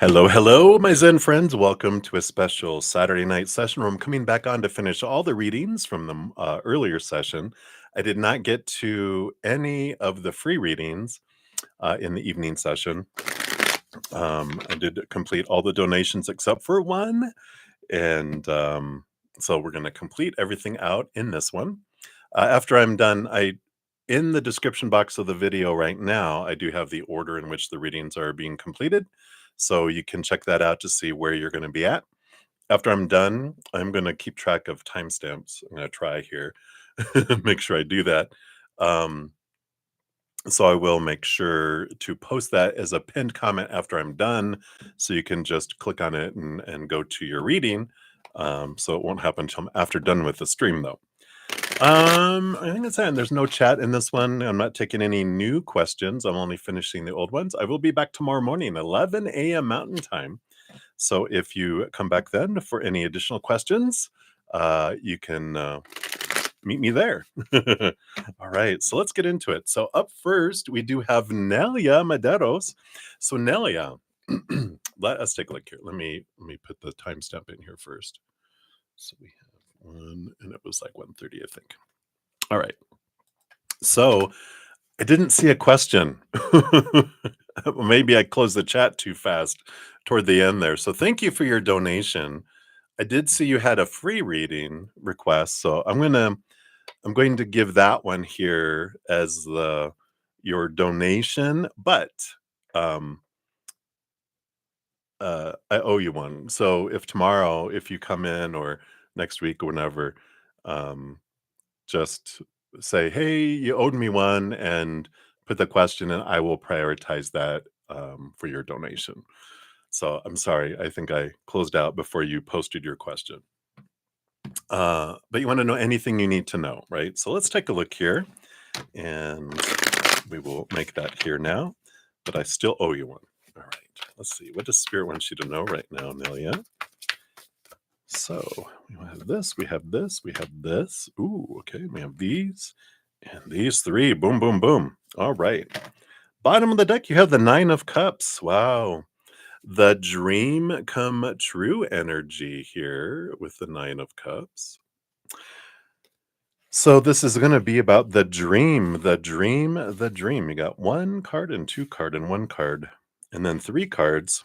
Hello, hello, my Zen friends. Welcome to a special Saturday night session where I'm coming back on to finish all the readings from the earlier session. I did not get to any of the free readings in the evening session. I did complete all the donations except for one. And so we're going to complete everything out in this one. After I'm done, in the description box of the video right now, I do have the order in which the readings are being completed. So you can check that out to see where you're going to be at. After I'm done, I'm going to keep track of timestamps. I'm going to try here, make sure I do that. So I will make sure to post that as a pinned comment after I'm done, so you can just click on it and go to your reading. So it won't happen until after done with the stream, though. I think that's it. And there's no chat in this one. I'm not taking any new questions. I'm only finishing the old ones. I will be back tomorrow morning, 11 a.m. Mountain Time. So if you come back then for any additional questions, you can meet me there. All right, so let's get into it. So up first, we do have Nelia Medeiros. So Nelia, let us take a look here. Let me put the timestamp in here first. So we have one, and it was like 1:30, I think. All right. So I didn't see a question. Maybe I closed the chat too fast toward the end there. So thank you for your donation. I did see you had a free reading request, so I'm going to give that one here as your donation, but I owe you one. So if tomorrow, if you come in or next week or whenever, just say, "Hey, you owed me one," and put the question, and I will prioritize that for your donation. So I'm sorry, I think I closed out before you posted your question. But you want to know anything you need to know, right? So let's take a look here, and we will make that here now. But I still owe you one. All right. Let's see. What does Spirit want you to know right now, Nelia? So we have this, we have this, we have this. Ooh, okay. We have these and these three. Boom, boom, boom. All right. Bottom of the deck, you have the Nine of Cups. Wow. The dream come true energy here with the Nine of Cups. So this is going to be about the dream, the dream, the dream. You got one card and two card and one card, and then three cards,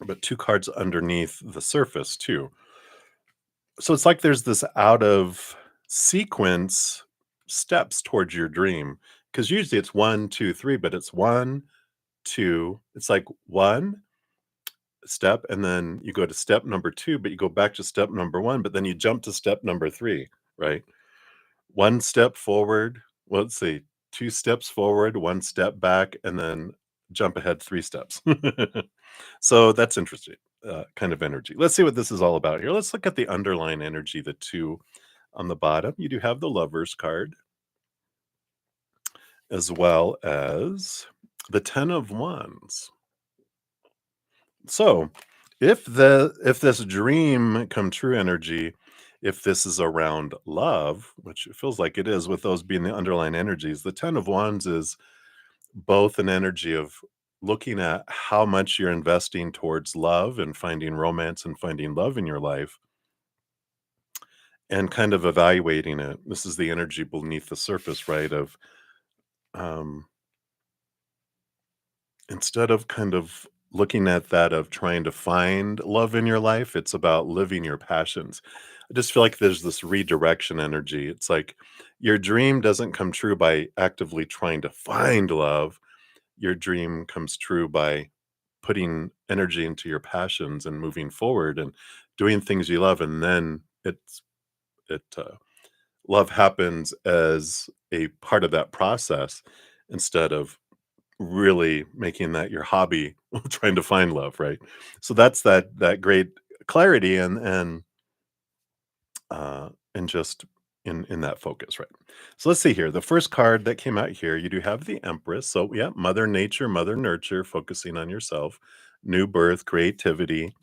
but two cards underneath the surface too. So it's like there's this out of sequence steps towards your dream, because usually it's 1, 2, 3, but it's 1, 2. It's like one step, and then you go to step number 2, but you go back to step number 1, but then you jump to step number 3, right? One step forward. Well, let's see, two steps forward, one step back, and then jump ahead 3 steps. So that's interesting, kind of energy. Let's see what this is all about here. Let's look at the underlying energy, the 2 on the bottom. You do have the Lovers card, as well as the 10 of Wands. So if this dream come true energy, if this is around love, which it feels like it is with those being the underlying energies, the 10 of Wands is both an energy of looking at how much you're investing towards love and finding romance and finding love in your life, and kind of evaluating it. This is the energy beneath the surface, right? Of um, instead of kind of looking at that of trying to find love in your life, it's about living your passions. I just feel like there's this redirection energy. It's like your dream doesn't come true by actively trying to find love. Your dream comes true by putting energy into your passions and moving forward and doing things you love. And then love happens as a part of that process, instead of really making that your hobby, trying to find love, right? So that's that great clarity and just in that focus, right? So let's see here. The first card that came out here, you do have the Empress. So yeah, Mother Nature, Mother Nurture, focusing on yourself, new birth, creativity.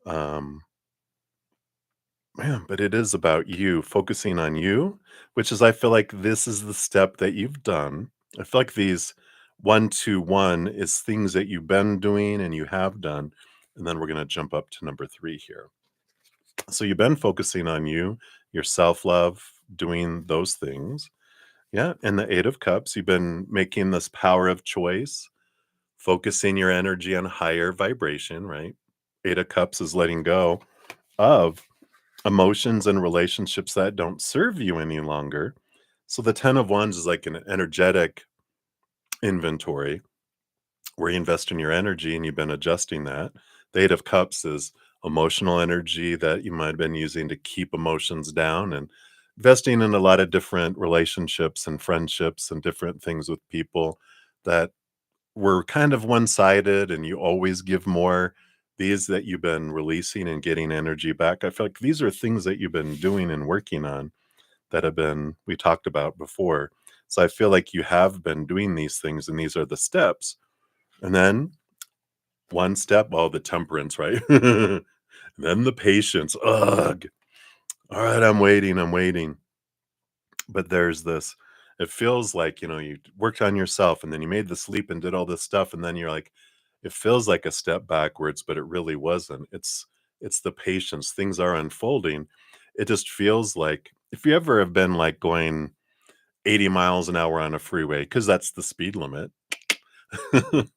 Um, Man, but it is about you, focusing on you, which is, I feel like this is the step that you've done. I feel like these 121 is things that you've been doing and you have done. And then we're going to jump up to number 3 here. So you've been focusing on you, your self-love, doing those things. Yeah. And the 8 of Cups, you've been making this power of choice, focusing your energy on higher vibration, right? 8 of Cups is letting go of emotions and relationships that don't serve you any longer. So the 10 of Wands is like an energetic inventory where you invest in your energy and you've been adjusting that. The 8 of Cups is emotional energy that you might have been using to keep emotions down and investing in a lot of different relationships and friendships and different things with people that were kind of one-sided and you always give more. These that you've been releasing and getting energy back, I feel like these are things that you've been doing and working on that have been we talked about before. So I feel like you have been doing these things and these are the steps. And then one step, oh, the temperance, right? Then the patience. Ugh. All right, I'm waiting. But there's this, it feels like, you worked on yourself and then you made this leap and did all this stuff. And then you're like, it feels like a step backwards, but it really wasn't. It's the patience. Things are unfolding. It just feels like if you ever have been like going 80 miles an hour on a freeway, because that's the speed limit. And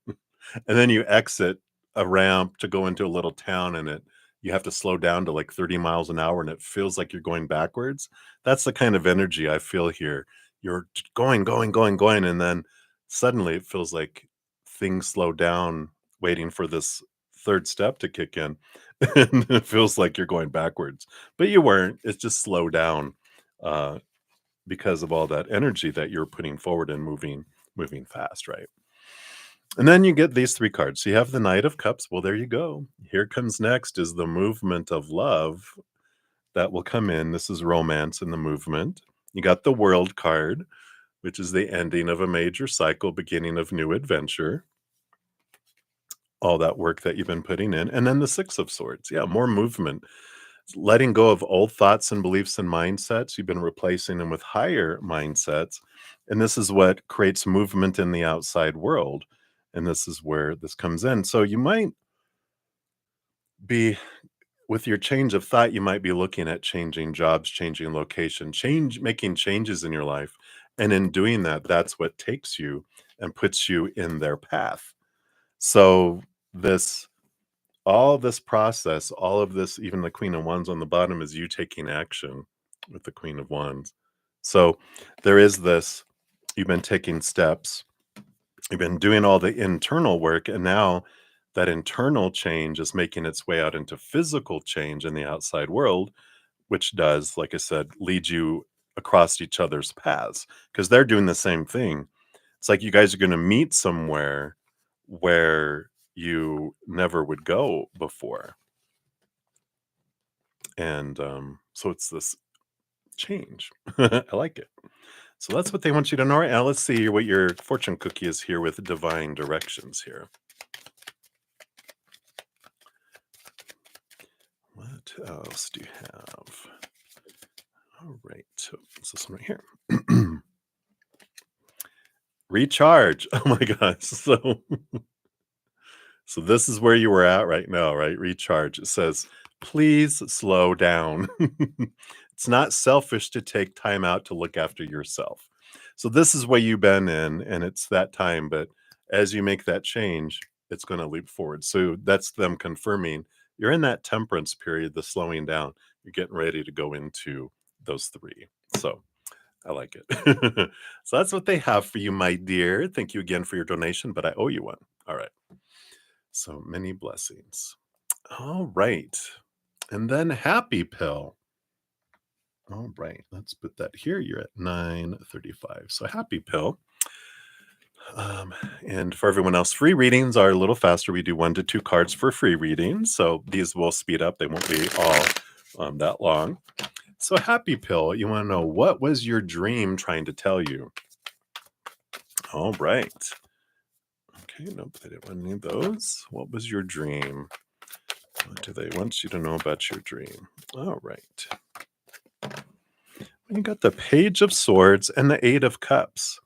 then you exit a ramp to go into a little town and you have to slow down to like 30 miles an hour and it feels like you're going backwards. That's the kind of energy I feel here. You're going, and then suddenly it feels like things slow down, waiting for this third step to kick in. And it feels like you're going backwards. But you weren't. It's just slow down uh, because of all that energy that you're putting forward and moving fast, right? And then you get these 3 cards. So you have the Knight of Cups. Well, there you go. Here comes next is the movement of love that will come in. This is romance in the movement. You got the World card, which is the ending of a major cycle, beginning of new adventure. All that work that you've been putting in. And then the 6 of Swords. Yeah, more movement. Letting go of old thoughts and beliefs and mindsets. You've been replacing them with higher mindsets. And this is what creates movement in the outside world. And this is where this comes in. So you might be, with your change of thought, you might be looking at changing jobs, changing location, making changes in your life. And in doing that, that's what takes you and puts you in their path. So this all this process, all of this, even the Queen of Wands on the bottom is you taking action with the Queen of Wands. So there is this, you've been taking steps, you've been doing all the internal work, and now that internal change is making its way out into physical change in the outside world, which does, like I said, lead you across each other's paths because they're doing the same thing. It's like you guys are going to meet somewhere where you never would go before. And so it's this change. I like it. So that's what they want you to know. Right now, let's see what your fortune cookie is here with divine directions here. What else do you have? All right. So it's this one right here. Recharge. Oh my gosh. So this is where you were at right now, right? Recharge. It says, please slow down. It's not selfish to take time out to look after yourself. So this is where you've been in, and it's that time. But as you make that change, it's going to leap forward. So that's them confirming you're in that temperance period, the slowing down. You're getting ready to go into those 3. So I like it. So that's what they have for you, my dear. Thank you again for your donation, but I owe you one. All right. So many blessings. All right. And then Happy Pill. All right. Let's put that here. You're at 9:35. So Happy Pill. And for everyone else, free readings are a little faster. We do 1 to 2 cards for free readings. So these will speed up. They won't be all that long. So Happy Pill, you want to know, what was your dream trying to tell you? All right. Okay, nope, they didn't need those. What was your dream? What do they want you to know about your dream? All right. You got the Page of Swords and the 8 of Cups.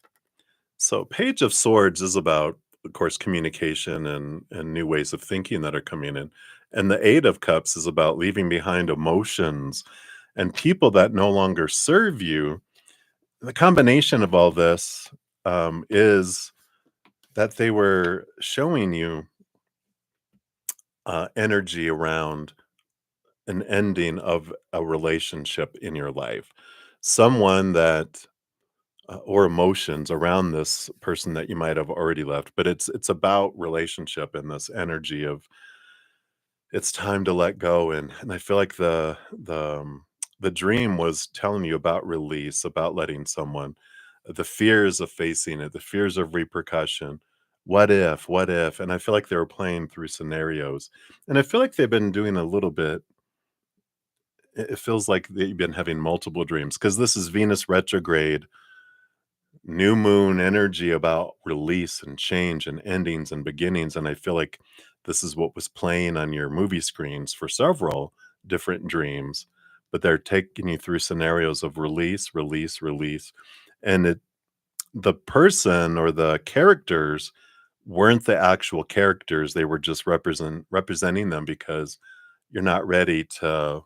So, Page of Swords is about, of course, communication and new ways of thinking that are coming in. And the Eight of Cups is about leaving behind emotions and people that no longer serve you. The combination of all this is that they were showing you energy around an ending of a relationship in your life. Someone that or emotions around this person that you might have already left, but it's about relationship and this energy of it's time to let go. And I feel like the dream was telling you about release, about letting someone, the fears of facing it, the fears of repercussion. What if? And I feel like they were playing through scenarios. And I feel like they've been doing a little bit. It feels like they've been having multiple dreams because this is Venus retrograde, new moon energy about release and change and endings and beginnings. And I feel like this is what was playing on your movie screens for several different dreams, but they're taking you through scenarios of release, release, release. And the person or the characters weren't the actual characters. They were just representing them because you're not ready to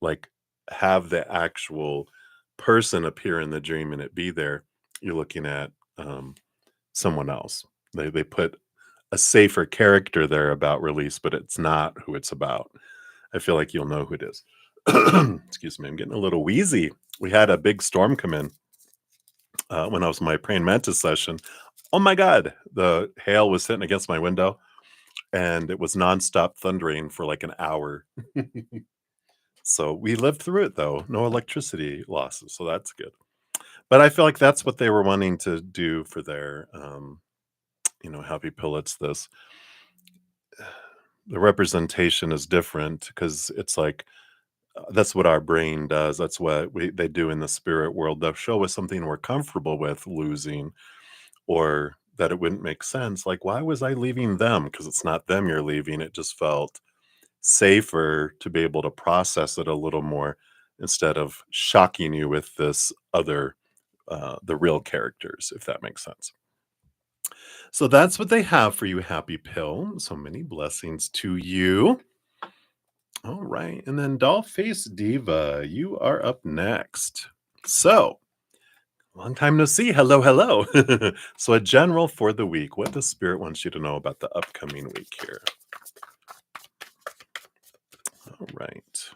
like have the actual person appear in the dream and it be there. You're looking at someone else. They put a safer character there about release, but it's not who it's about. I feel like you'll know who it is. Excuse me, I'm getting a little wheezy. We had a big storm come in when I was in my praying mantis session. Oh my God, the hail was hitting against my window and it was nonstop thundering for like an hour. So we lived through it though, no electricity losses. So that's good. But I feel like that's what they were wanting to do for their, happy pill. It's this, the representation is different because it's like, that's what our brain does. That's what they do in the spirit world. They'll show us something we're comfortable with losing or that it wouldn't make sense. Like, why was I leaving them? Because it's not them you're leaving. It just felt safer to be able to process it a little more instead of shocking you with this other, the real characters, if that makes sense. So that's what they have for you, Happy Pill. So many blessings to you. All right. And then Dollface Diva, you are up next. So, long time no see. Hello, hello. So, a general for the week. What does Spirit wants you to know about the upcoming week here? All right.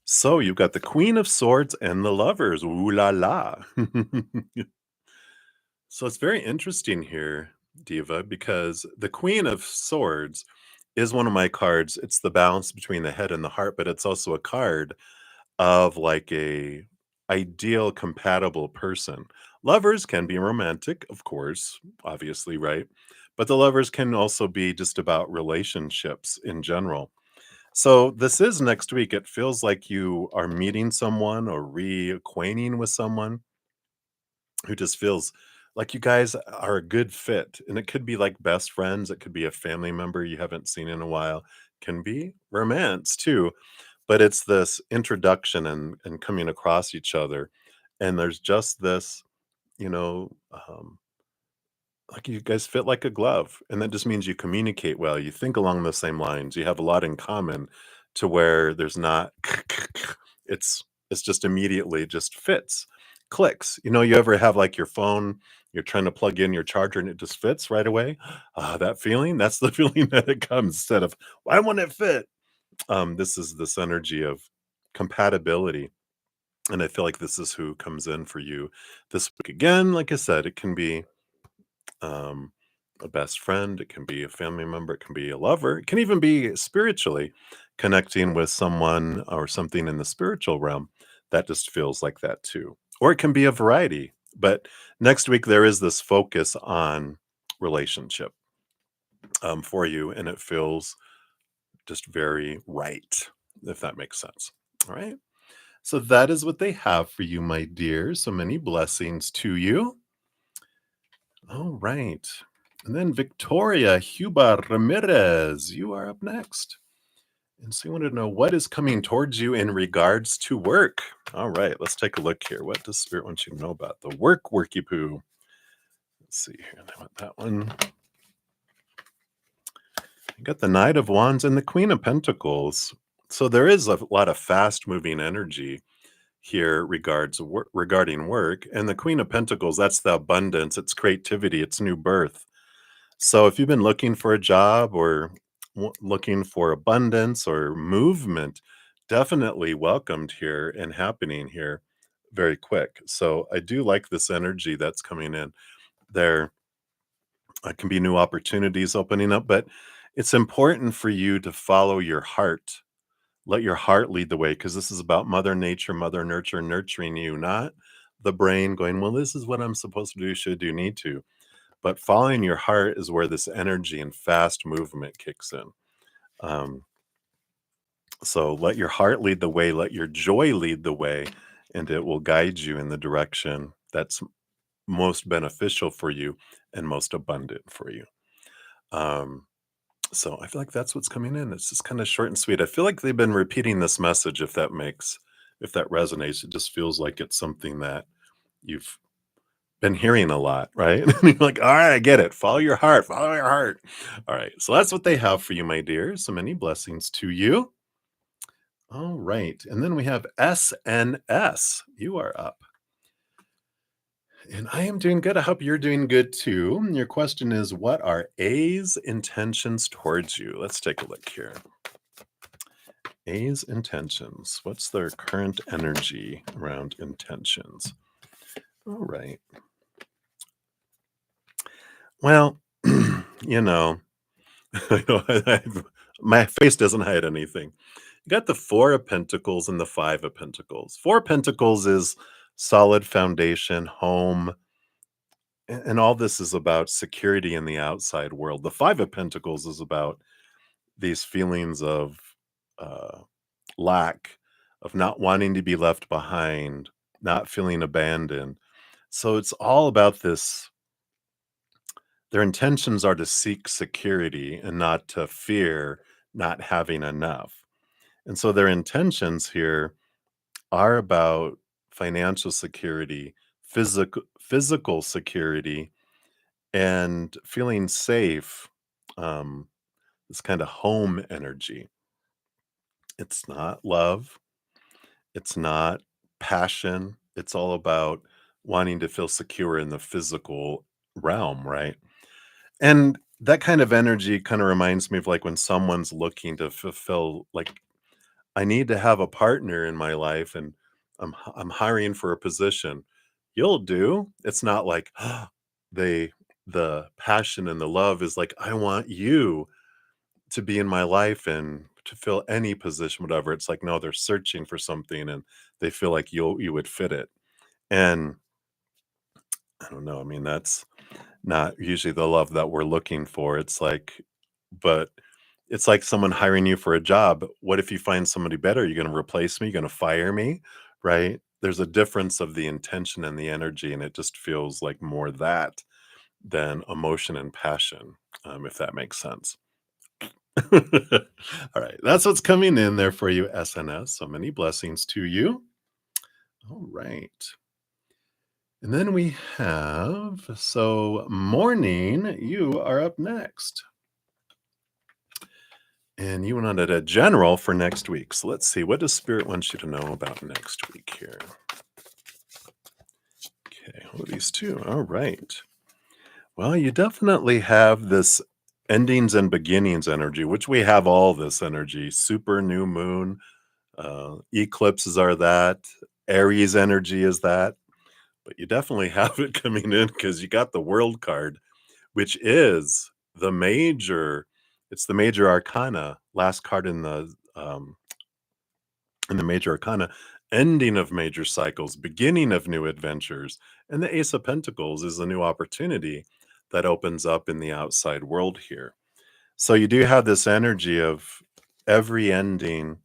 So, you've got the Queen of Swords and the Lovers. Ooh la la. So, it's very interesting here, Diva, because the Queen of Swords is one of my cards. It's the balance between the head and the heart, but it's also a card of like a ideal compatible person. Lovers can be romantic, of course, obviously, right? But the lovers can also be just about relationships in general. So this is next week. It feels like you are meeting someone or reacquainting with someone who just feels like you guys are a good fit. And it could be like best friends, it could be a family member you haven't seen in a while, can be romance too, but it's this introduction and coming across each other, and there's just this, you know, like you guys fit like a glove, and that just means you communicate well, you think along the same lines, you have a lot in common to where there's not it's just immediately just fits, clicks. You ever have like your phone, you're trying to plug in your charger and it just fits right away? Ah, that feeling, that's the feeling that it comes instead of, "Why won't it fit?" This is this energy of compatibility. And I feel like this is who comes in for you this week. Again, like I said, it can be um, a best friend, it can be a family member, it can be a lover, it can even be spiritually connecting with someone or something in the spiritual realm that just feels like that too. Or it can be a variety. But next week, there is this focus on relationship for you, and it feels just very right, if that makes sense. All right. So that is what they have for you, my dear. So many blessings to you. All right. And then Victoria Huber Ramirez, you are up next. And so you want to know what is coming towards you in regards to work. All right, let's take a look here. What does Spirit want you to know about the worky poo? Let's see here. I want that one. You got the Knight of Wands and the Queen of Pentacles. So there is a lot of fast moving energy here regarding work. And the Queen of Pentacles, that's the abundance, it's creativity, it's new birth. So if you've been looking for a job or looking for abundance or movement, definitely welcomed here and happening here very quick. So I do like this energy that's coming in. There can be new opportunities opening up, but it's important for you to follow your heart. Let your heart lead the way, because this is about Mother Nature, Mother Nurture nurturing you, not the brain going, well, this is what I'm supposed to do, should do, need to. But following your heart is where this energy and fast movement kicks in. So let your heart lead the way, let your joy lead the way, and it will guide you in the direction that's most beneficial for you and most abundant for you. So I feel like that's what's coming in. It's just kind of short and sweet. I feel like they've been repeating this message. If that resonates, it just feels like it's something that you've been hearing a lot, right? And you're like, all right, I get it. Follow your heart, follow your heart. All right. So that's what they have for you, my dear. So many blessings to you. All right. And then we have SNS. You are up. And I am doing good. I hope you're doing good too. And your question is, what are A's intentions towards you? Let's take a look here. A's intentions. What's their current energy around intentions? All right. Well, you know, my face doesn't hide anything. You got the Four of Pentacles and the Five of Pentacles. Four of Pentacles is solid foundation, home, and all this is about security in the outside world. The Five of Pentacles is about these feelings of uh, lack, of not wanting to be left behind, not feeling abandoned. So it's all about this. Their intentions are to seek security and not to fear not having enough. And so their intentions here are about financial security, physical security, and feeling safe. Um, this kind of home energy. It's not love. It's not passion. It's all about wanting to feel secure in the physical realm, right? And that kind of energy kind of reminds me of like when someone's looking to fulfill, like, I need to have a partner in my life and I'm hiring for a position. You'll do. It's not like they the passion and the love is like, I want you to be in my life and to fill any position, whatever. It's like, no, they're searching for something and they feel like you would fit it. And I don't know. I mean, that's not usually the love that we're looking for. It's like, but it's like someone hiring you for a job. What if you find somebody better? You're going to replace me? You're going to fire me? Right? There's a difference of the intention and the energy, and it just feels like more that than emotion and passion, if that makes sense. All right. That's what's coming in there for you, SNS. So many blessings to you. All right. And then we have, so morning, you are up next. And you wanted a general for next week. So let's see. What does Spirit want you to know about next week here? Okay, what are these two? All right. Well, you definitely have this endings and beginnings energy, which we have all this energy. Super new moon, eclipses are that. Aries energy is that. But you definitely have it coming in because you got the World card, which is it's the major arcana, last card in the major arcana, ending of major cycles, beginning of new adventures. And the Ace of Pentacles is a new opportunity that opens up in the outside world here. So you do have this energy of every ending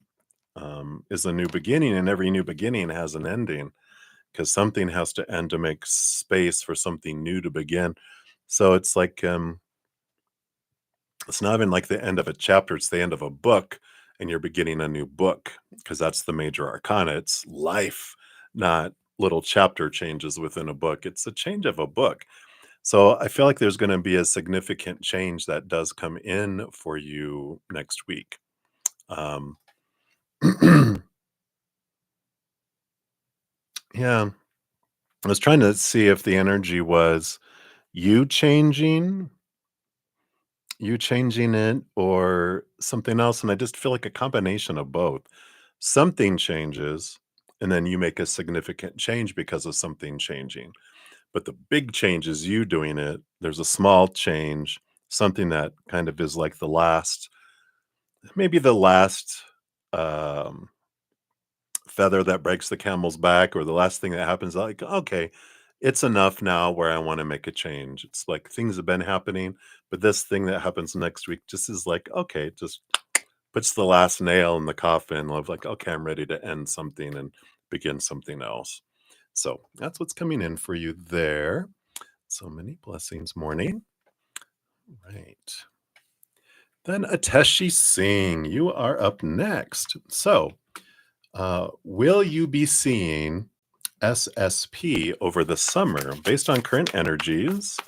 is a new beginning, and every new beginning has an ending because something has to end to make space for something new to begin. So it's like it's not even like the end of a chapter, it's the end of a book, and you're beginning a new book, because that's the major arcana. It's life, not little chapter changes within a book. It's a change of a book. So I feel like there's going to be a significant change that does come in for you next week. Um, yeah, I was trying to see if the energy was you changing, you changing it, or something else. And I just feel like a combination of both. Something changes, and then you make a significant change because of something changing. But the big change is you doing it. There's a small change, something that kind of is like the last, maybe the last um, feather that breaks the camel's back, or the last thing that happens. Like, okay, it's enough now where I want to make a change. It's like things have been happening, but this thing that happens next week just is like, okay, it just puts the last nail in the coffin of like, okay, I'm ready to end something and begin something else. So that's what's coming in for you there. So many blessings, morning. Right. Then Ateshi Singh, you are up next. So, will you be seeing SSP over the summer based on current energies?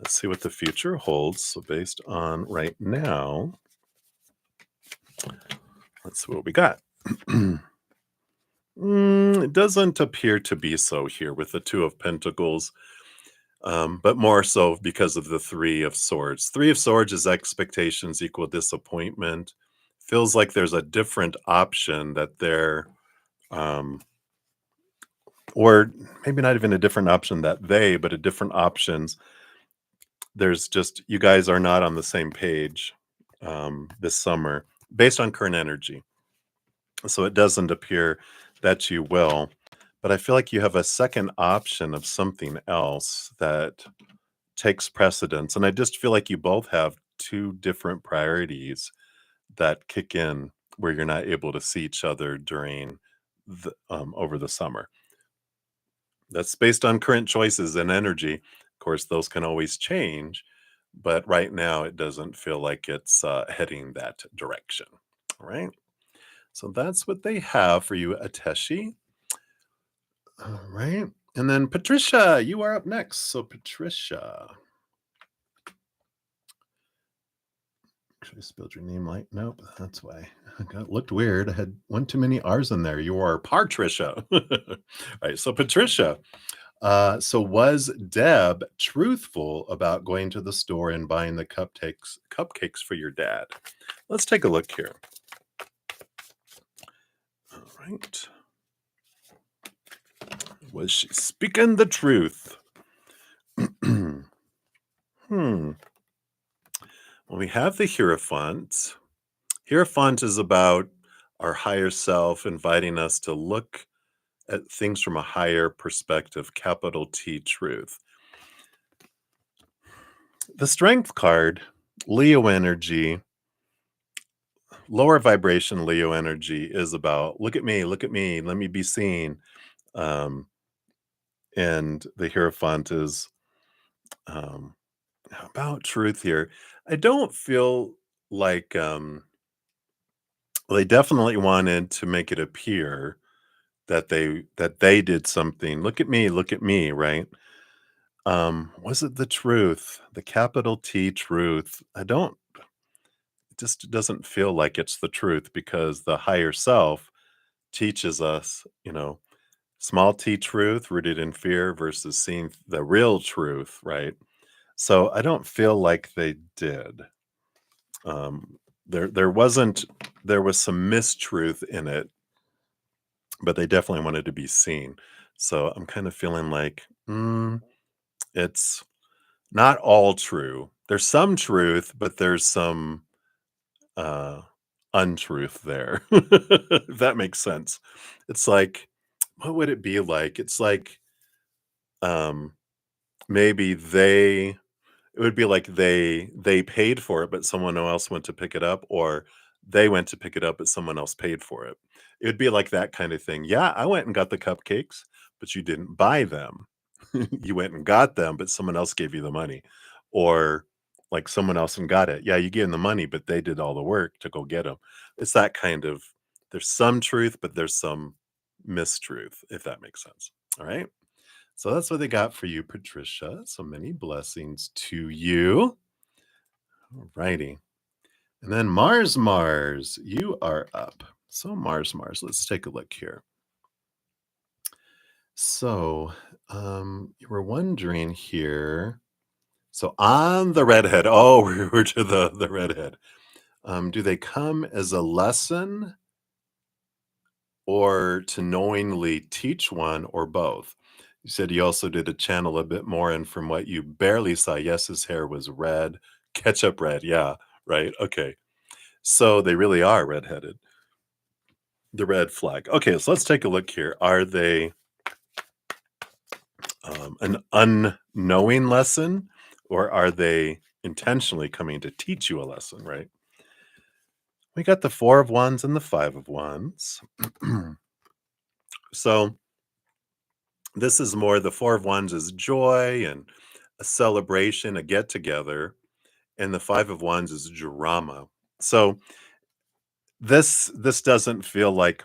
Let's see what the future holds. So, based on right now, let's see what we got. It doesn't appear to be so here with the Two of Pentacles. But more so because of the Three of Swords. Three of Swords is expectations equal disappointment. Feels like there's a different option that they're, um, or maybe not even a different option that they, but a different options. There's just, you guys are not on the same page this summer based on current energy. So it doesn't appear that you will. But I feel like you have a second option of something else that takes precedence. And I just feel like you both have two different priorities that kick in where you're not able to see each other during the over the summer. That's based on current choices and energy. Of course, those can always change, but right now it doesn't feel like it's heading that direction. All right. So that's what they have for you, Ateshi. All right. And then Patricia, you are up next. So Patricia. Should I spelled your name like? Nope, that's why. It looked weird. I had one too many R's in there. You are Partricia. All right, so Patricia. So was Deb truthful about going to the store and buying the cupcakes for your dad? Let's take a look here. All right. Was she speaking the truth? Hmm. Well, we have the Hierophant. Hierophant is about our higher self inviting us to look at things from a higher perspective, capital T truth. The Strength card, Leo energy, lower vibration Leo energy is about look at me, let me be seen. Um, and the Hierophant is um, about truth here. I don't feel like well, they definitely wanted to make it appear that they did something. Look at me, right? Was it the truth? The capital T truth? I don't it just doesn't feel like it's the truth because the higher self teaches us, small T truth rooted in fear versus seeing the real truth, right? So I don't feel like they did. There wasn't there was some mistruth in it, but they definitely wanted to be seen. So I'm kind of feeling like it's not all true. There's some truth, but there's some uh untruth there. If that makes sense. It's like, what would it be like? It's like um maybe it would be like they paid for it, but someone else went to pick it up, or they went to pick it up, but someone else paid for it. It would be like that kind of thing. Yeah, I went and got the cupcakes, but you didn't buy them. You went and got them, but someone else gave you the money. Or like someone else and got it. Yeah, you gave them the money, but they did all the work to go get them. It's that kind of, there's some truth, but there's some mistruth, if that makes sense. All right. So that's what they got for you, Patricia. So many blessings to you. All righty. And then MarsMars, you are up. So MarsMars, let's take a look here. So you were wondering here. So on the redhead, oh, we're to the redhead. Do they come as a lesson or to knowingly teach one or both? You said you also did a channel a bit more, and from what you barely saw, yes, his hair was red, ketchup red. Yeah, right. Okay. So they really are redheaded. The red flag. Okay, so let's take a look here. Are they an unknowing lesson, or are they intentionally coming to teach you a lesson, right? We got the 4 of Wands and the 5 of Wands. So this is more, the 4 of Wands is joy and a celebration, a get together, and the 5 of Wands is drama. So this doesn't feel like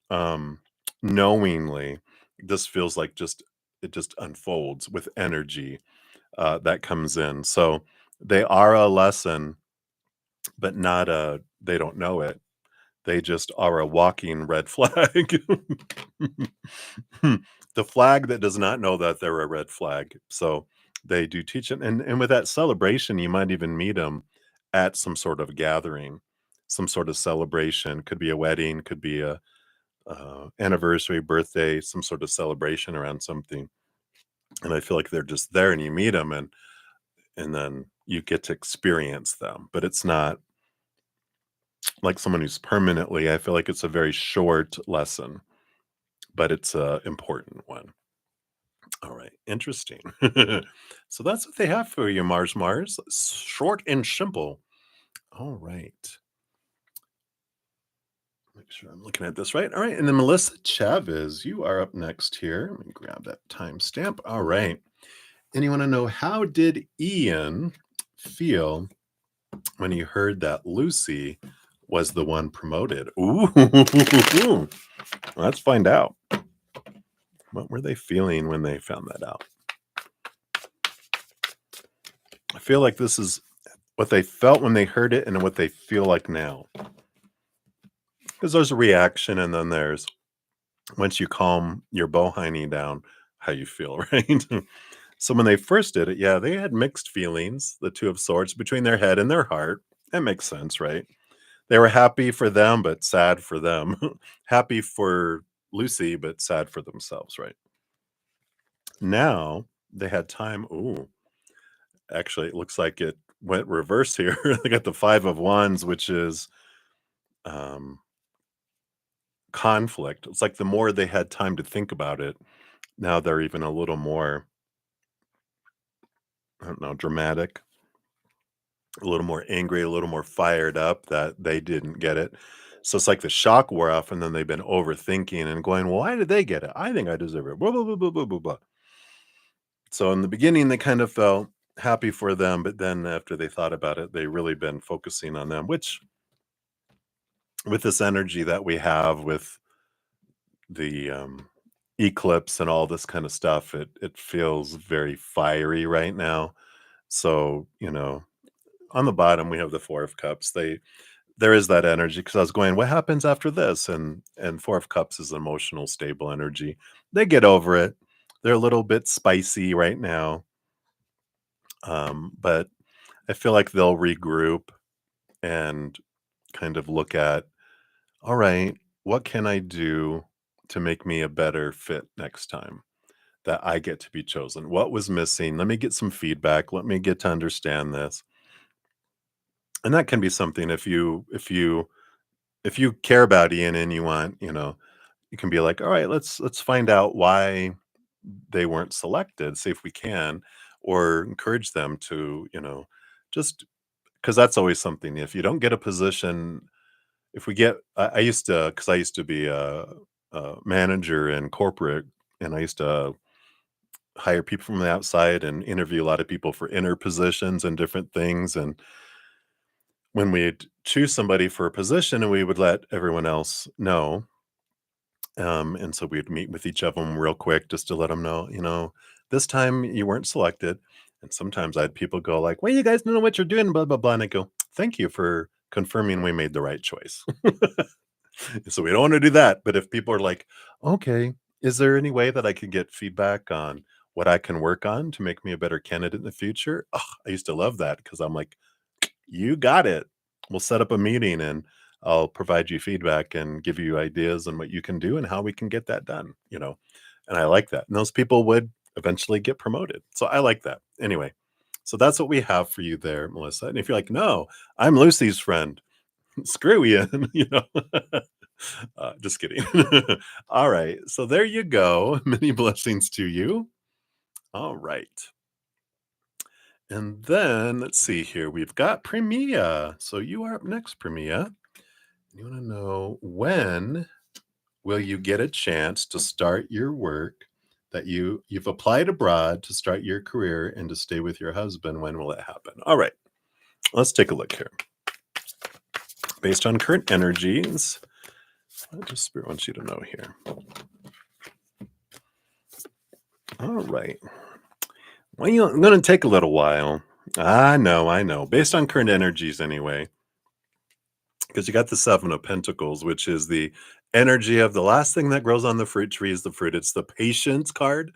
um knowingly. This feels like just, it just unfolds with energy that comes in. So they are a lesson, but not a, they don't know it. They just are a walking red flag. The flag that does not know that they're a red flag. So they do teach it. And with that celebration, you might even meet them at some sort of gathering, some sort of celebration. Could be a wedding, could be a anniversary, birthday, some sort of celebration around something. And I feel like they're just there, and you meet them, and then you get to experience them. But it's not like someone who's permanently, I feel like it's a very short lesson, but it's a important one. All right, interesting. So that's what they have for you, Mars. Short and simple. All right. Make sure I'm looking at this right. All right, and then Melisa Chaves, you are up next here. Let me grab that timestamp. All right. And you want to know, how did Ian feel when he heard that Lucy was the one promoted? Ooh, let's find out. What were they feeling when they found that out? I feel like this is what they felt when they heard it and what they feel like now. Because there's a reaction, and then there's, once you calm your bohiny down, how you feel, right? So when they first did it, yeah, they had mixed feelings, the 2 of Swords, between their head and their heart. That makes sense, right? They were happy for them, but sad for them. Happy for Lucy, but sad for themselves, right? Now they had time. Ooh, actually, it looks like it went reverse here. They got the 5 of Wands, which is um, conflict. It's like the more they had time to think about it, now they're even a little more, I don't know, dramatic, a little more angry, a little more fired up that they didn't get it. So it's like the shock wore off, and then they've been overthinking and going, well, why did they get it? I think I deserve it. Blah, blah, blah, blah, blah, blah, blah. So in the beginning, they kind of felt happy for them, but then after they thought about it, they really been focusing on them, which, with this energy that we have with the eclipse and all this kind of stuff, it feels very fiery right now. So, on the bottom we have the 4 of Cups. There is that energy, because I was going, what happens after this? And 4 of Cups is emotional, stable energy. They get over it. They're a little bit spicy right now. But I feel like they'll regroup and kind of look at, all right, what can I do to make me a better fit next time that I get to be chosen? What was missing? Let me get some feedback. Let me get to understand this. And that can be something, if you care about Ian and you want, you can be like, all right, let's find out why they weren't selected, see if we can, or encourage them to, just because that's always something. If you don't get a position, if we get, I used to, because I used to be a manager in corporate, and I used to hire people from the outside and interview a lot of people for inner positions and different things. And when we'd choose somebody for a position, and we would let everyone else know. And so we'd meet with each of them real quick just to let them know, this time you weren't selected. And sometimes I had people go like, well, you guys don't know what you're doing, blah, blah, blah. And I go, thank you for confirming we made the right choice. So we don't want to do that. But if people are like, okay, is there any way that I could get feedback on what I can work on to make me a better candidate in the future? Oh, I used to love that because I'm like, you got it. We'll set up a meeting and I'll provide you feedback and give you ideas on what you can do and how we can get that done. And I like that. And those people would eventually get promoted. So I like that. Anyway, so that's what we have for you there, Melissa. And if you're like, no, I'm Lucy's friend, screw you, just kidding. All right. So there you go. Many blessings to you. All right. And then let's see here. We've got Pramilaa. So you are up next, Pramilaa. You want to know, when will you get a chance to start your work that you've applied abroad to start your career and to stay with your husband? When will it happen? All right. Let's take a look here. Based on current energies, what does Spirit wants you to know here? All right. Well, I'm going to take a little while. I know. Based on current energies, anyway, because you got the Seven of Pentacles, which is the energy of the last thing that grows on the fruit tree is the fruit. It's the patience card.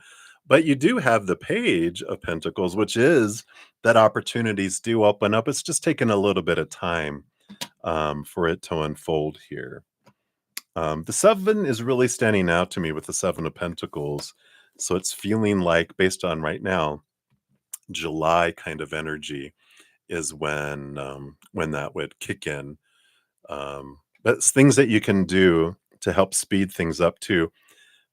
But you do have the Page of Pentacles, which is that opportunities do open up. It's just taken a little bit of time for it to unfold here. The Seven is really standing out to me with the Seven of Pentacles. So it's feeling like, based on right now, July kind of energy is when that would kick in. But it's things that you can do to help speed things up too.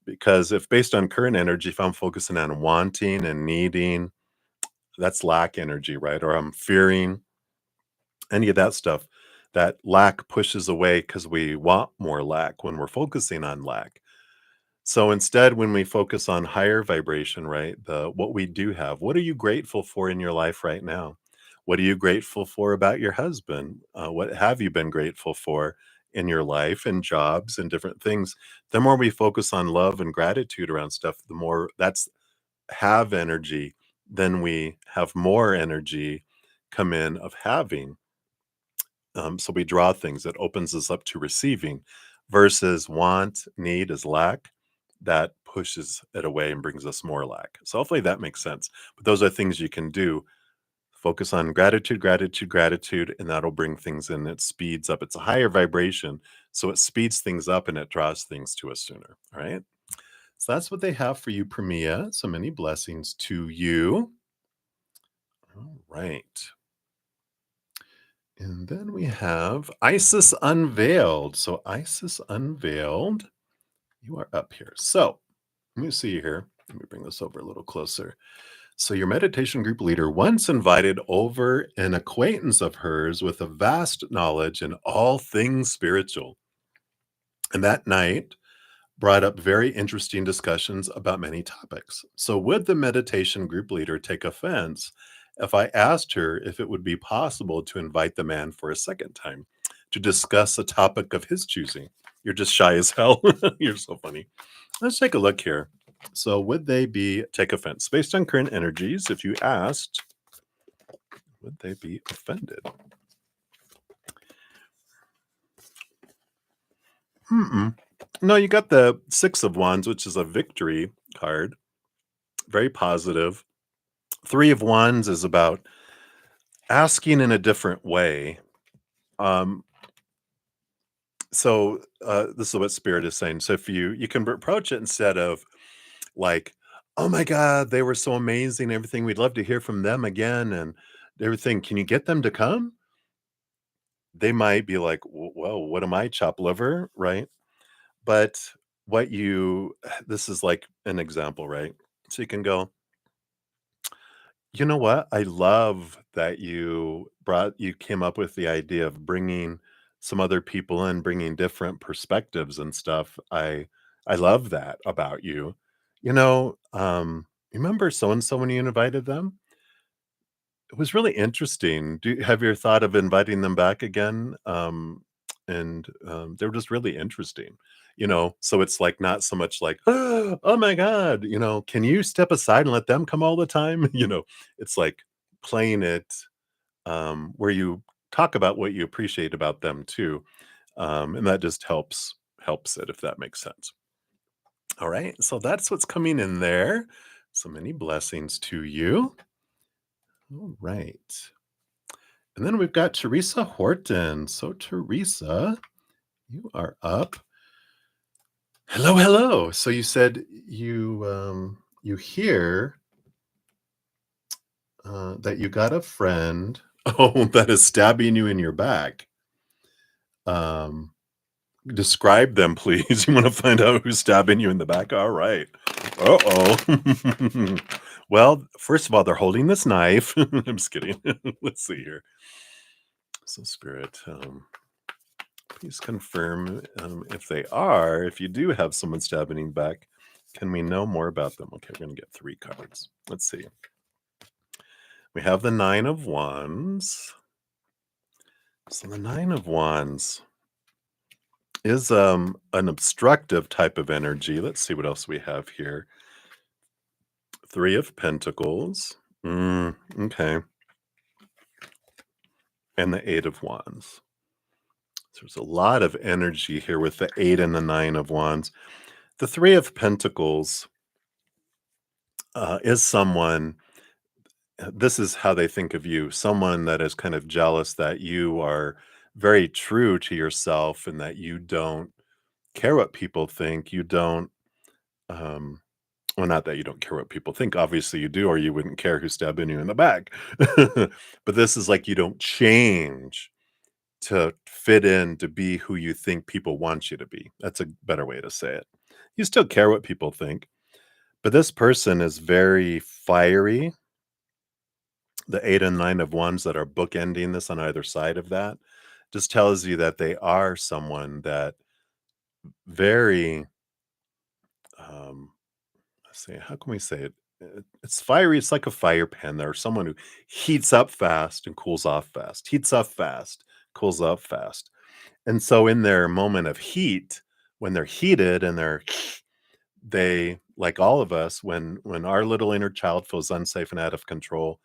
Because if based on current energy, if I'm focusing on wanting and needing, that's lack energy, right? Or I'm fearing, any of that stuff, that lack pushes away because we want more lack when we're focusing on lack. So instead, when we focus on higher vibration, right, what we do have, what are you grateful for in your life right now? What are you grateful for about your husband? What have you been grateful for in your life and jobs and different things? The more we focus on love and gratitude around stuff, the more that's have energy. Then we have more energy come in of having. So we draw things that opens us up to receiving, versus want, need is lack. That pushes it away and brings us more lack. So hopefully that makes sense. But those are things you can do. Focus on gratitude, gratitude, gratitude, and that'll bring things in. It speeds up. It's a higher vibration. So it speeds things up and it draws things to us sooner. All right. So that's what they have for you, Pramilaa. So many blessings to you. All right. And then we have IsisUnveiled. So IsisUnveiled, you are up here. So let me see here. Let me bring this over a little closer. So your meditation group leader once invited over an acquaintance of hers with a vast knowledge in all things spiritual. And that night brought up very interesting discussions about many topics. So would the meditation group leader take offense if I asked her if it would be possible to invite the man for a second time to discuss a topic of his choosing? You're just shy as hell. You're so funny. Let's take a look here. So would they take offense? Based on current energies, if you asked, would they be offended? No, you got the Six of Wands, which is a victory card. Very positive. Three of Wands is about asking in a different way. This is what Spirit is saying. So if you can approach it instead of like, oh my God, they were so amazing, everything. We'd love to hear from them again and everything. Can you get them to come? They might be like, well, what am I, chop liver? Right. But this is like an example, right? So you can go, you know what? I love that you came up with the idea of bringing some other people in, bringing different perspectives and stuff. I love that about you. You know, remember so and so when you invited them? It was really interesting. Have you thought of inviting them back again? They were just really interesting, so it's like not so much like, oh my God, can you step aside and let them come all the time? It's like playing it where you talk about what you appreciate about them too. And that just helps it, if that makes sense. All right. So that's what's coming in there. So many blessings to you. All right. And then we've got Theresa Horton. So, Theresa, you are up. Hello, hello. So you said you hear that you got a friend. Oh, that is stabbing you in your back. Um, Describe them, please. You want to find out who's stabbing you in the back? All right. Uh-oh. Well, first of all, they're holding this knife. I'm just kidding. Let's see here. So, Spirit, please confirm if you do have someone stabbing you back, can we know more about them? Okay, we're going to get 3 cards. Let's see. We have the 9 of Wands. So the 9 of Wands is an obstructive type of energy. Let's see what else we have here. 3 of Pentacles. Okay. And the 8 of Wands. So there's a lot of energy here with the 8 and the 9 of Wands. The 3 of Pentacles is someone, this is how they think of you, someone that is kind of jealous that you are very true to yourself and that you don't care what people think. You don't, um, well, not that you don't care what people think. Obviously, you do, or you wouldn't care who's stabbing you in the back. But this is like you don't change to fit in to be who you think people want you to be. That's a better way to say it. You still care what people think, but this person is very fiery. The 8 and 9 of Wands that are bookending this on either side of that just tells you that they are someone that very, let's see, how can we say it? It's fiery. It's like a fire pan. They're someone who heats up fast and cools off fast, heats up fast, cools off fast. And so in their moment of heat, when they're heated and they, like all of us, when our little inner child feels unsafe and out of control,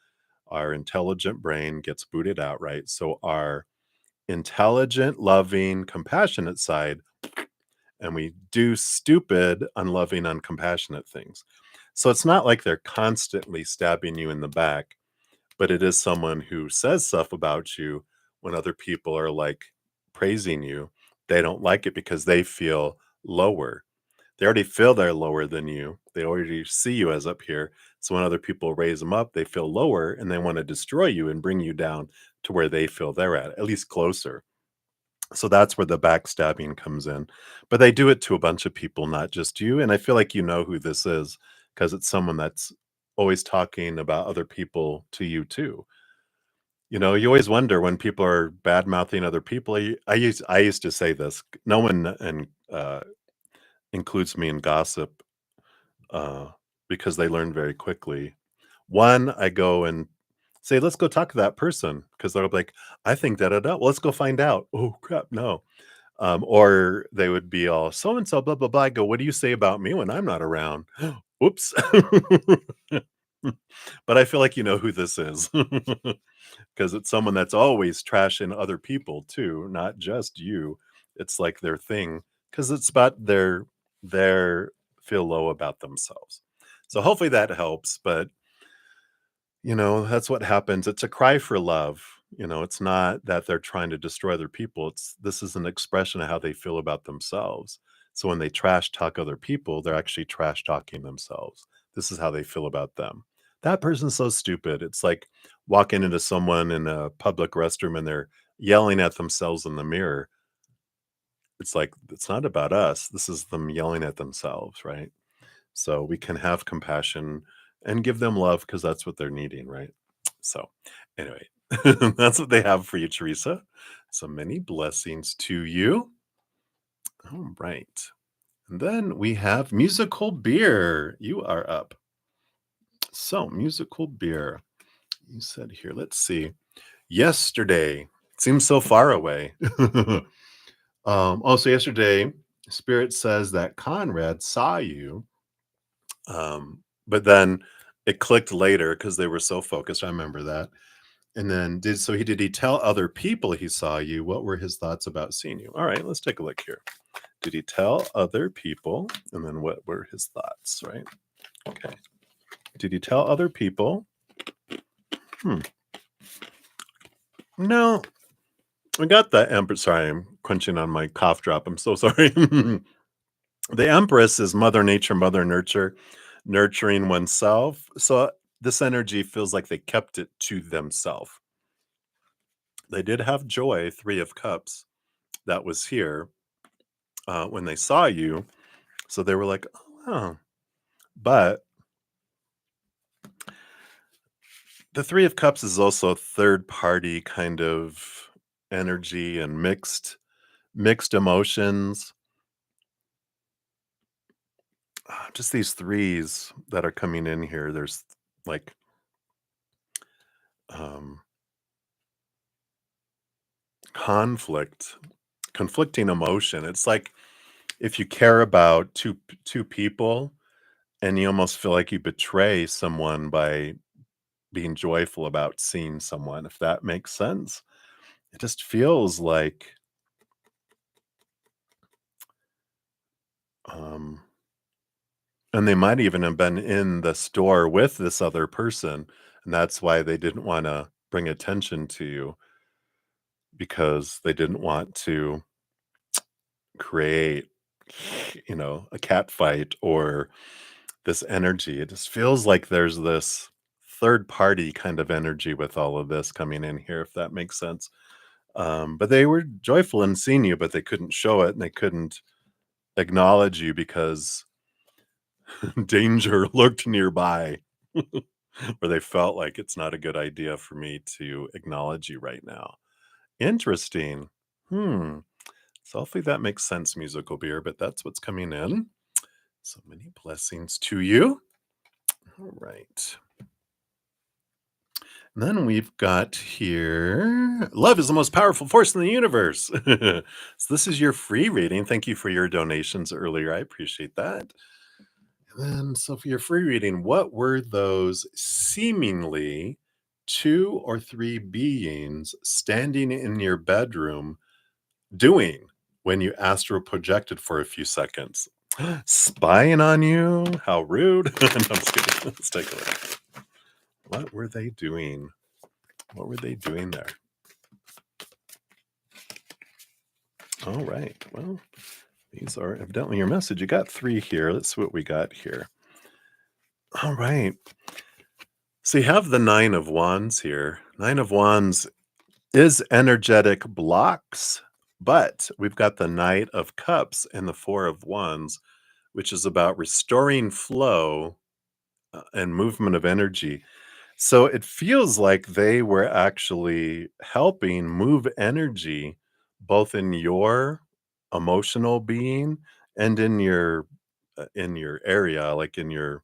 our intelligent brain gets booted out, right? So our intelligent, loving, compassionate side, and we do stupid, unloving, uncompassionate things. So it's not like they're constantly stabbing you in the back, but it is someone who says stuff about you when other people are like praising you. They don't like it because they feel lower. They already feel they're lower than you. They already see you as up here. So when other people raise them up, they feel lower and they want to destroy you and bring you down to where they feel they're at least closer. So that's where the backstabbing comes in. But they do it to a bunch of people, not just you. And I feel like you know who this is because it's someone that's always talking about other people to you too. You always wonder when people are bad mouthing other people. I used to say this. No one includes me in gossip uh, because they learn very quickly. One, I go and say, let's go talk to that person because they'll be like, I think da da da. Well, let's go find out. Oh crap, no. Or they would be all so and so, blah blah blah. I go, what do you say about me when I'm not around? Oops. But I feel like you know who this is because it's someone that's always trashing other people too, not just you. It's like their thing because it's about their feel low about themselves. So hopefully that helps. But that's what happens. It's a cry for love. It's not that they're trying to destroy other people. This is an expression of how they feel about themselves. So when they trash talk other people, they're actually trash talking themselves. This is how they feel about them. That person's so stupid. It's like walking into someone in a public restroom and they're yelling at themselves in the mirror. It's like, it's not about us. This is them yelling at themselves, right? So we can have compassion and give them love because that's what they're needing, right? So, anyway, that's what they have for you, Theresa. So many blessings to you. All right. And then we have Musical Beer. You are up. So, musical beer. You said here, let's see. Yesterday seems so far away. Also, yesterday, Spirit says that Conrad saw you, but then it clicked later because they were so focused. I remember that. And then did he tell other people he saw you? What were his thoughts about seeing you? All right, let's take a look here. Did he tell other people? And then what were his thoughts, right? Okay. Did he tell other people? No, I got the Empress. Sorry, I'm crunching on my cough drop. I'm so sorry. The Empress is Mother Nature, Mother Nurture, nurturing oneself. So this energy feels like they kept it to themselves. They did have joy, Three of Cups, that was here when they saw you. So they were like, oh, but the Three of Cups is also a third party kind of energy and mixed emotions. Just these threes that are coming in here. There's like um, conflicting emotion. It's like if you care about two people and you almost feel like you betray someone by being joyful about seeing someone, if that makes sense. It just feels like um and they might even have been in the store with this other person, and that's why they didn't want to bring attention to you because they didn't want to create, a cat fight or this energy. It just feels like there's this third party kind of energy with all of this coming in here, if that makes sense. But they were joyful in seeing you, but they couldn't show it and they couldn't acknowledge you because danger lurked nearby, where they felt like it's not a good idea for me to acknowledge you right now. Interesting. Hmm. So hopefully that makes sense, musical beer, but that's what's coming in. So many blessings to you. All right. And then we've got here love is the most powerful force in the universe. So this is your free reading. Thank you for your donations earlier. I appreciate that. And then, so for your free reading, what were those seemingly two or three beings standing in your bedroom doing when you astral projected for a few seconds? Spying on you? How rude. No, I'm just kidding. Let's take a look. What were they doing? What were they doing there? All right. Well, these are evidently your message. You got three here. Let's see what we got here. All right. So you have the Nine of Wands here. Nine of Wands is energetic blocks, but we've got the Knight of Cups and the Four of Wands, which is about restoring flow and movement of energy. So it feels like they were actually helping move energy both in your emotional being and in your area, like in your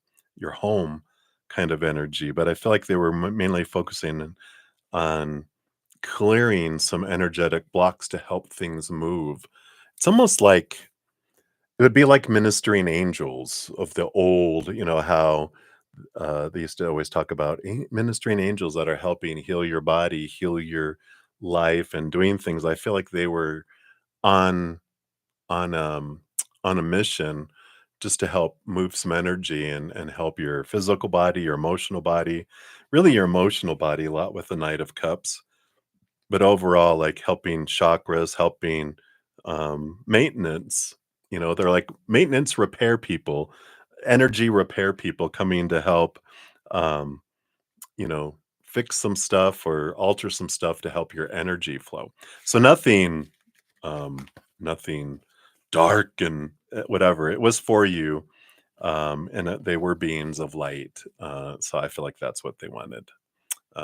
home kind of energy. But I feel like they were mainly focusing on clearing some energetic blocks to help things move. It's almost like it would be like ministering angels of the old, how they used to always talk about ministering angels that are helping heal your body, heal your life, and doing things. I feel like they were on on um on a mission just to help move some energy and help your physical body, your emotional body, really your emotional body a lot with the Knight of Cups, but overall like helping chakras, helping maintenance. They're like maintenance repair people, energy repair people coming to help um you know fix some stuff or alter some stuff to help your energy flow. So um nothing dark and whatever. It was for you, and they were beings of light, so I feel like that's what they wanted,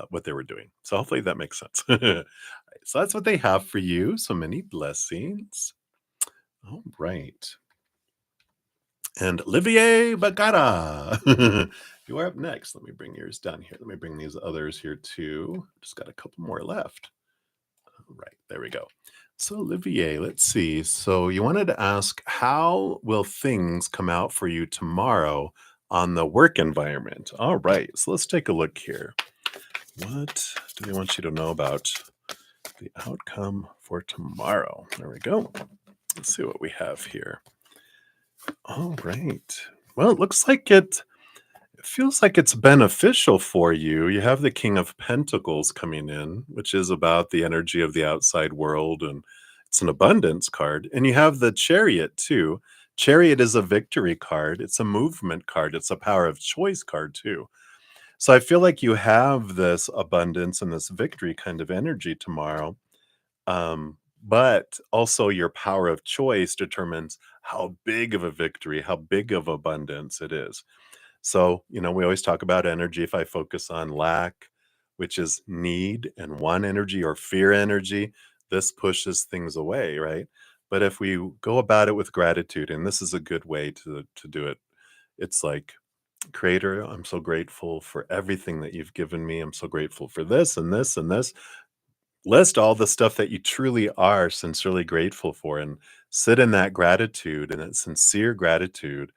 what they were doing. So hopefully that makes sense. So that's what they have for you. So many blessings. All right. And Livier Vergara. You are up next. Let me bring yours down here. Let me bring these others here too. Just got a couple more left. All right, there we go. So Olivier, let's see. So you wanted to ask, how will things come out for you tomorrow on the work environment? All right, so let's take a look here. What do they want you to know about the outcome for tomorrow? There we go. Let's see what we have here. All right. Well, it looks like it feels like it's beneficial for you. You have the King of Pentacles coming in, which is about the energy of the outside world, and it's an abundance card. And you have the Chariot too. Chariot is a victory card. It's a movement card. It's a power of choice card too. So I feel like you have this abundance and this victory kind of energy tomorrow. But also your power of choice determines how big of a victory, how big of abundance it is. So, we always talk about energy. If I focus on lack, which is need, and want energy or fear energy, this pushes things away, right? But if we go about it with gratitude, and this is a good way to do it, it's like, Creator, I'm so grateful for everything that you've given me. I'm so grateful for this and this and this. List all the stuff that you truly are sincerely grateful for and sit in that gratitude and that sincere gratitude,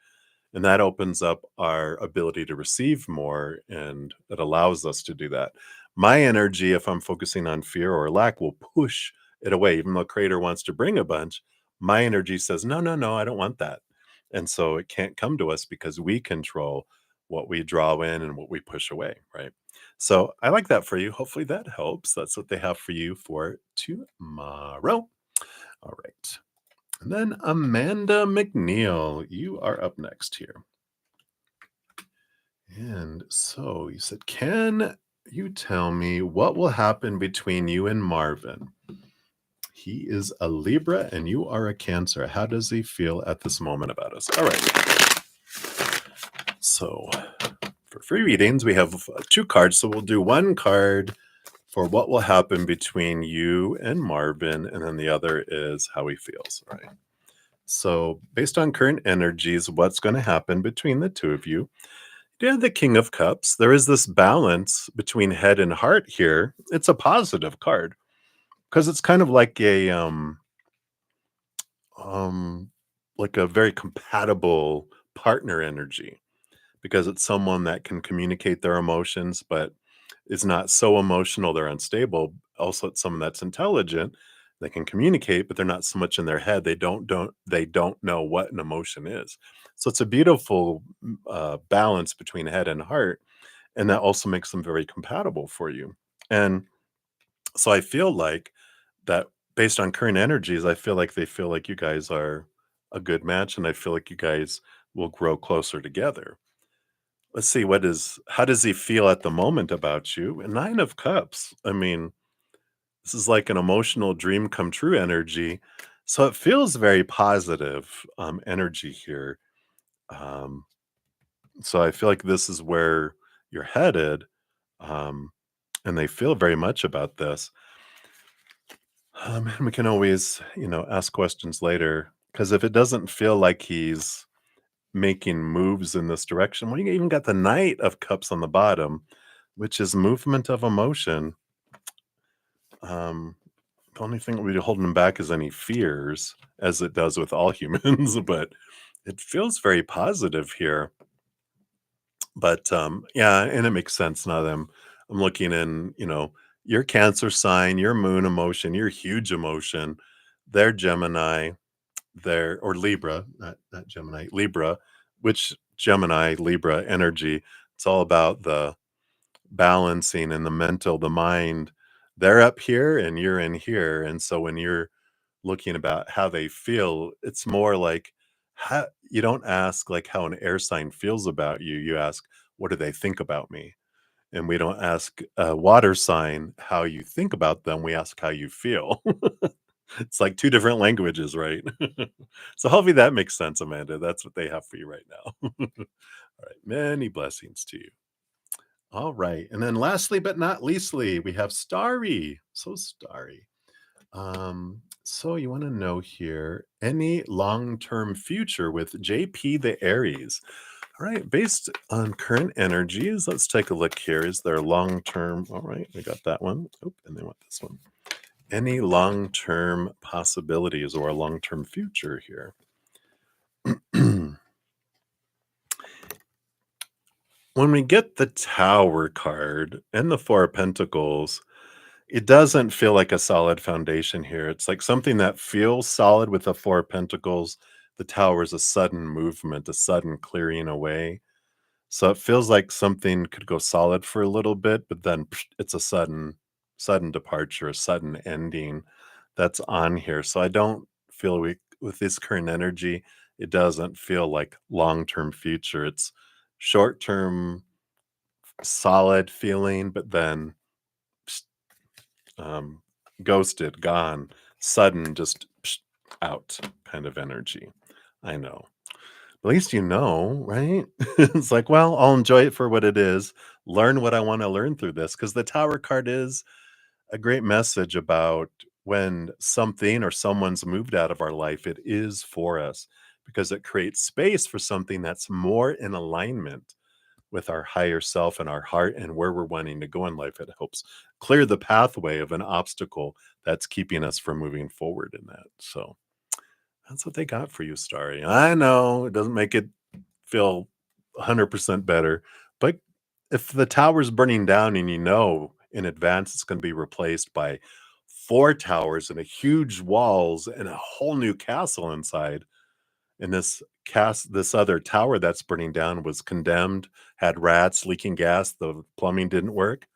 and that opens up our ability to receive more, and it allows us to do that. My energy, if I'm focusing on fear or lack, will push it away. Even though Creator wants to bring a bunch, my energy says, no, no, no, I don't want that. And so it can't come to us because we control what we draw in and what we push away, right? So I like that for you. Hopefully that helps. That's what they have for you for tomorrow. All right. And then Amanda McNeal, you are up next here. And so you said, can you tell me what will happen between you and Marvin? He is a Libra and you are a Cancer. How does he feel at this moment about us? All right. So for free readings, we have two cards. So we'll do one card for what will happen between you and Marvin, and then the other is how he feels. All right. So based on current energies, what's going to happen between the two of you? Yeah, the King of Cups. There is this balance between head and heart here. It's a positive card because it's kind of um like a very compatible partner energy, because it's someone that can communicate their emotions but is not so emotional they're unstable. Also, it's someone that's intelligent. They can communicate, but they're not so much in their head. They don't know what an emotion is. So it's a beautiful balance between head and heart, and that also makes them very compatible for you. And so I feel like that, based on current energies, I feel like they feel like you guys are a good match, and I feel like you guys will grow closer together. Let's see, how does he feel at the moment about you? And 9 of Cups. I mean, this is like an emotional dream come true energy. So it feels very positive energy here. Um, so I feel like this is where you're headed. Um, and they feel very much about this. And we can always, ask questions later, because if it doesn't feel like he's making moves in this direction, well, you even got the Knight of Cups on the bottom, which is movement of emotion. Um, the only thing that would be holding him back is any fears, as it does with all humans, but it feels very positive here. But yeah, and it makes sense now that I'm looking in, your Cancer sign, your moon emotion, your huge emotion, their Gemini, their or Libra, not Gemini, Libra, which Gemini, Libra energy. It's all about the balancing and the mental, the mind. They're up here and you're in here. And so when you're looking about how they feel, it's more like, how you don't ask like how an air sign feels about you. You ask, what do they think about me? And we don't ask a water sign how you think about them. We ask how you feel. It's like two different languages, right? So hopefully that makes sense, Amanda. That's what they have for you right now. All right. Many blessings to you. All right. And then lastly, but not leastly, we have Starry. So Starry. So you want to know here, any long-term future with JP the Aries. All right, based on current energies, let's take a look here. Is there long-term? All right, we got that one. Oh, and they want this one. Any long-term possibilities or a long-term future here? When we get the Tower card and the Four of Pentacles, it doesn't feel like a solid foundation here. It's like something that feels solid with the Four of Pentacles. The Tower is a sudden movement, a sudden clearing away. So it feels like something could go solid for a little bit, but then it's a sudden departure, a sudden ending that's on here. So I don't feel with this current energy, it doesn't feel like long-term future. It's short-term solid feeling, but then pst, um, ghosted, gone, sudden, just out kind of energy. I know. At least you know, right? It's like, well, I'll enjoy it for what it is, learn what I want to learn through this. Because the Tower card is a great message about when something or someone's moved out of our life, it is for us because it creates space for something that's more in alignment with our higher self and our heart and where we're wanting to go in life. It helps clear the pathway of an obstacle that's keeping us from moving forward in that. So that's what they got for you, Starry. I know it doesn't make it feel 100% better, but if the tower's burning down and you know in advance it's going to be replaced by four towers and a huge walls and a whole new castle inside, and this other tower that's burning down was condemned, had rats leaking gas, the plumbing didn't work.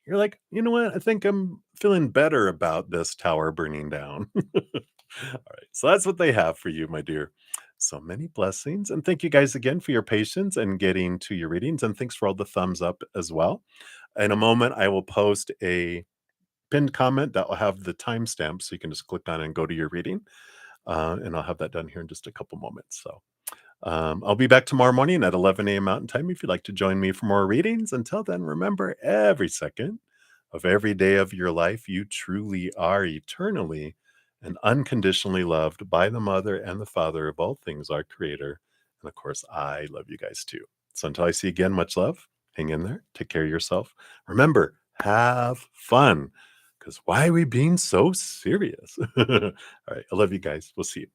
You're like, you know what? I think I'm feeling better about this tower burning down. All right. So that's what they have for you, my dear. So many blessings. And thank you guys again for your patience and getting to your readings. And thanks for all the thumbs up as well. In a moment, I will post a pinned comment that will have the timestamp. So you can just click on it and go to your reading. And I'll have that done here in just a couple moments. So I'll be back tomorrow morning at 11 a.m. Mountain Time if you'd like to join me for more readings. Until then, remember every second of every day of your life, you truly are eternally and unconditionally loved by the Mother and the Father of all things, our Creator. And of course, I love you guys too. So until I see you again, much love. Hang in there. Take care of yourself. Remember, have fun. Because why are we being so serious? All right. I love you guys. We'll see you.